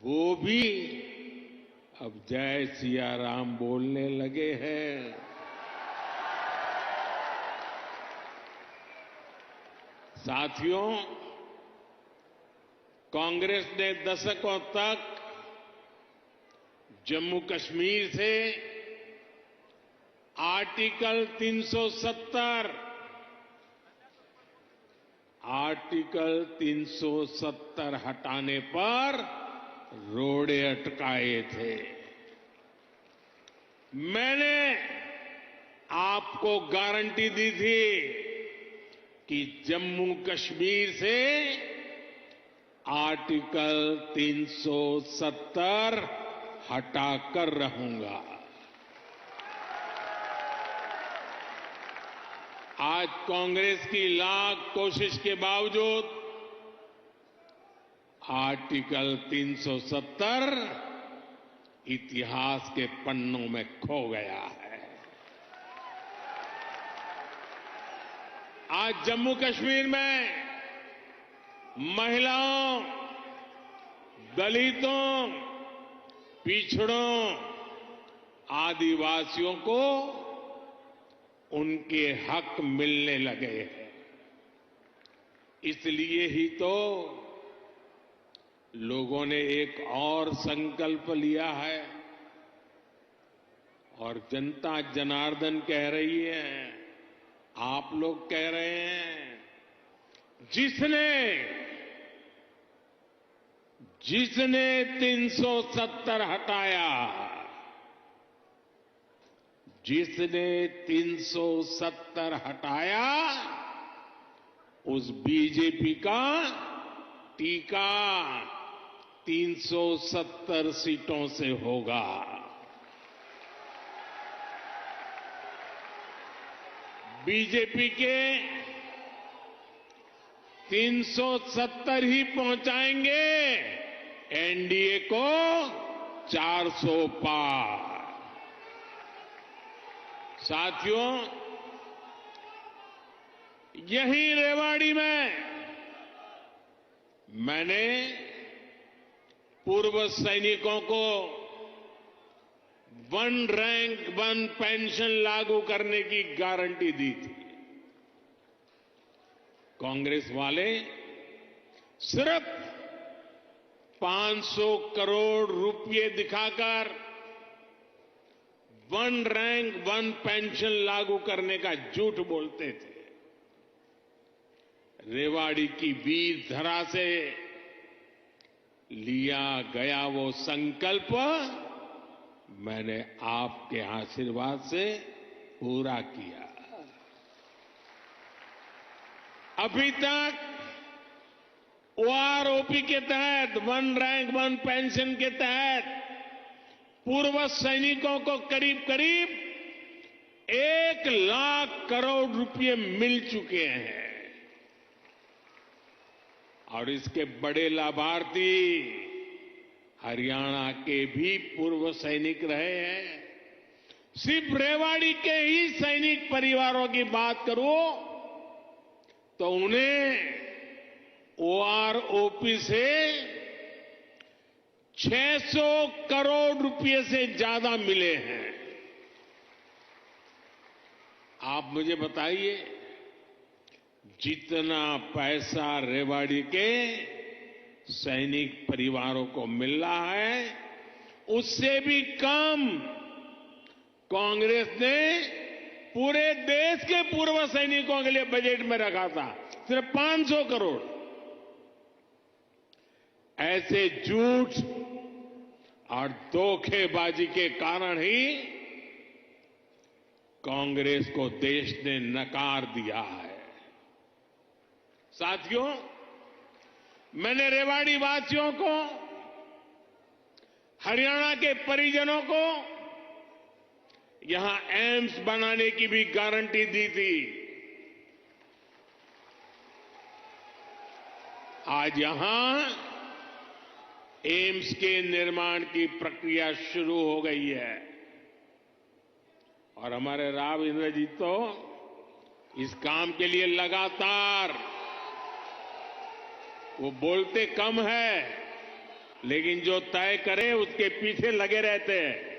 वो भी अब जय सिया राम बोलने लगे हैं। साथियों, कांग्रेस ने दशकों तक जम्मू कश्मीर से आर्टिकल 370 हटाने पर रोड़े अटकाए थे। मैंने आपको गारंटी दी थी कि जम्मू कश्मीर से आर्टिकल 370 हटाकर रहूंगा। आज कांग्रेस की लाख कोशिश के बावजूद आर्टिकल 370 इतिहास के पन्नों में खो गया है। आज जम्मू कश्मीर में महिलाओं, दलितों, पिछड़ों, आदिवासियों को उनके हक मिलने लगे हैं। इसलिए ही तो लोगों ने एक और संकल्प लिया है और जनता जनार्दन कह रही है, आप लोग कह रहे हैं, जिसने 370 हटाया, जिसने 370 हटाया, उस बीजेपी का टीका 370 सीटों से होगा। बीजेपी के 370 ही पहुंचाएंगे एनडीए को 400 पार। साथियों, यही रेवाड़ी में मैंने पूर्व सैनिकों को वन रैंक वन पेंशन लागू करने की गारंटी दी थी। कांग्रेस वाले सिर्फ 500 करोड़ रुपए दिखाकर वन रैंक वन पेंशन लागू करने का झूठ बोलते थे। रेवाड़ी की वीर धरा से लिया गया वो संकल्प मैंने आपके आशीर्वाद से पूरा किया। अभी तक ओआरओपी के तहत, वन रैंक वन पेंशन के तहत पूर्व सैनिकों को करीब करीब 1 लाख करोड़ रुपए मिल चुके हैं और इसके बड़े लाभार्थी हरियाणा के भी पूर्व सैनिक रहे हैं। सिर्फ रेवाड़ी के ही सैनिक परिवारों की बात करूं तो उन्हें ओआरओपी से 600 करोड़ रुपए से ज्यादा मिले हैं। आप मुझे बताइए, जितना पैसा रेवाड़ी के सैनिक परिवारों को मिल रहा है, उससे भी कम कांग्रेस ने पूरे देश के पूर्व सैनिकों के लिए बजट में रखा था, सिर्फ 500 करोड़। ऐसे झूठ और धोखेबाजी के कारण ही कांग्रेस को देश ने नकार दिया है। साथियों, मैंने रेवाड़ी वासियों को, हरियाणा के परिजनों को यहां एम्स बनाने की भी गारंटी दी थी। आज यहां एम्स के निर्माण की प्रक्रिया शुरू हो गई है और हमारे राव इंद्रजीत तो इस काम के लिए लगातार, वो बोलते कम है लेकिन जो तय करे उसके पीछे लगे रहते हैं।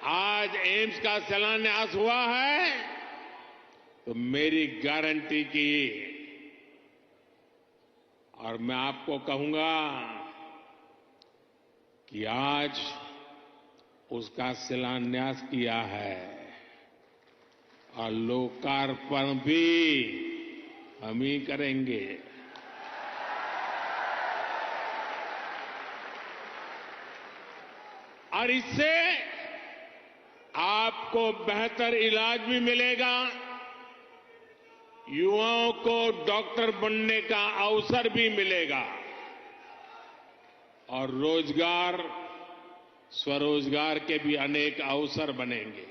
आज एम्स का शिलान्यास हुआ है तो मेरी गारंटी की, और मैं आपको कहूंगा कि आज उसका शिलान्यास किया है और लोकार्पण भी हम ही करेंगे। और इससे आपको बेहतर इलाज भी मिलेगा, युवाओं को डॉक्टर बनने का अवसर भी मिलेगा और रोजगार, स्वरोजगार के भी अनेक अवसर बनेंगे।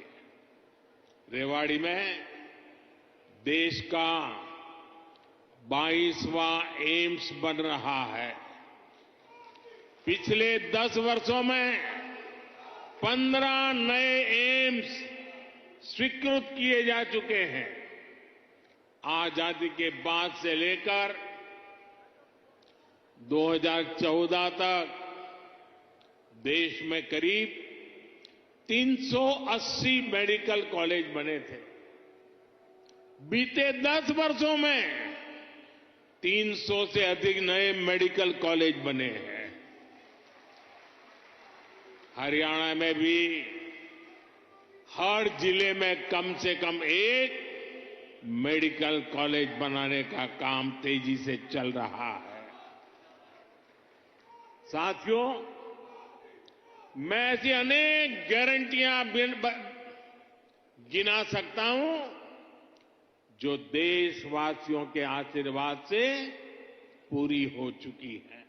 रेवाड़ी में देश का 22वां एम्स बन रहा है। पिछले 10 वर्षों में 15 नए एम्स स्वीकृत किए जा चुके हैं। आजादी के बाद से लेकर 2014 तक देश में करीब 380 मेडिकल कॉलेज बने थे। बीते 10 वर्षों में 300 से अधिक नए मेडिकल कॉलेज बने हैं। हरियाणा में भी हर जिले में कम से कम एक मेडिकल कॉलेज बनाने का काम तेजी से चल रहा है। साथियों, मैं ऐसी अनेक गारंटियां गिना सकता हूं जो देशवासियों के आशीर्वाद से पूरी हो चुकी है।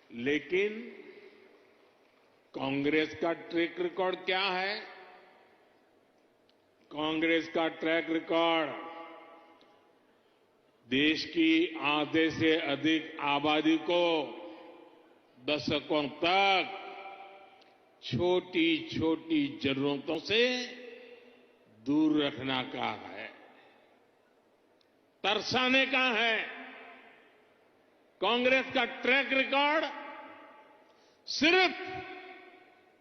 लेकिन कांग्रेस का ट्रैक रिकॉर्ड क्या है? कांग्रेस का ट्रैक रिकॉर्ड देश की आधे से अधिक आबादी को दशकों तक छोटी छोटी जरूरतों से दूर रखना का है, तरसाने का है। कांग्रेस का ट्रैक रिकॉर्ड सिर्फ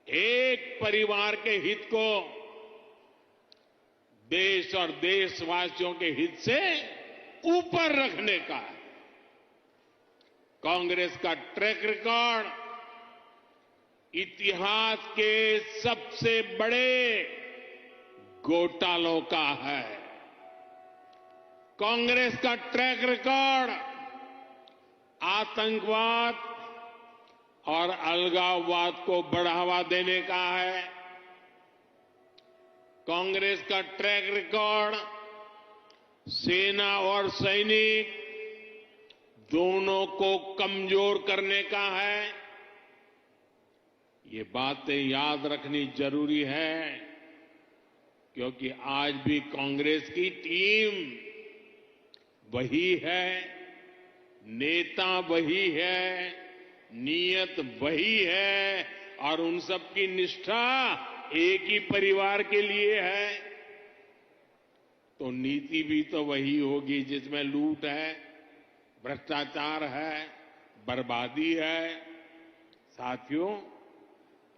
एक परिवार के हित को देश और देशवासियों के हित से ऊपर रखने का है। कांग्रेस का ट्रैक रिकॉर्ड इतिहास के सबसे बड़े घोटालों का है। कांग्रेस का ट्रैक रिकॉर्ड आतंकवाद और अलगाववाद को बढ़ावा देने का है। कांग्रेस का ट्रैक रिकॉर्ड सेना और सैनिक दोनों को कमजोर करने का है। ये बातें याद रखनी जरूरी है, क्योंकि आज भी कांग्रेस की टीम वही है, नेता वही है, नीयत वही है और उन सब की निष्ठा एक ही परिवार के लिए है। तो नीति भी तो वही होगी जिसमें लूट है, भ्रष्टाचार है, बर्बादी है। साथियों,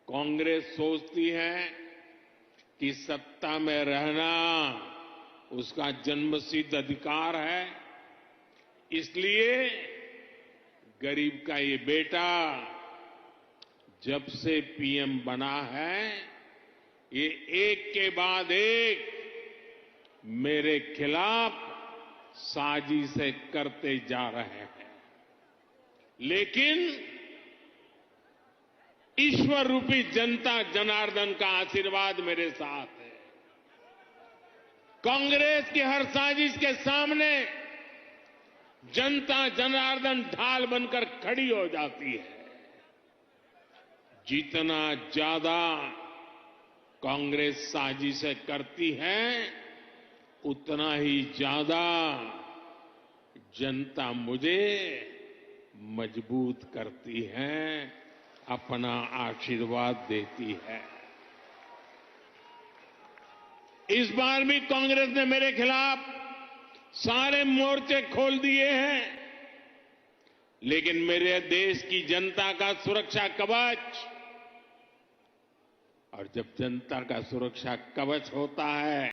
कांग्रेस सोचती है कि सत्ता में रहना उसका जन्मसिद्ध अधिकार है, इसलिए गरीब का ये बेटा जब से पीएम बना है, ये एक के बाद एक मेरे खिलाफ साजिशें करते जा रहे हैं। लेकिन ईश्वर रूपी जनता जनार्दन का आशीर्वाद मेरे साथ है। कांग्रेस की हर साजिश के सामने जनता जनार्दन ढाल बनकर खड़ी हो जाती है। जितना ज्यादा कांग्रेस साजिशें करती है, उतना ही ज्यादा जनता मुझे मजबूत करती है, अपना आशीर्वाद देती है। इस बार भी कांग्रेस ने मेरे खिलाफ सारे मोर्चे खोल दिए हैं, लेकिन मेरे देश की जनता का सुरक्षा कवच, और जब जनता का सुरक्षा कवच होता है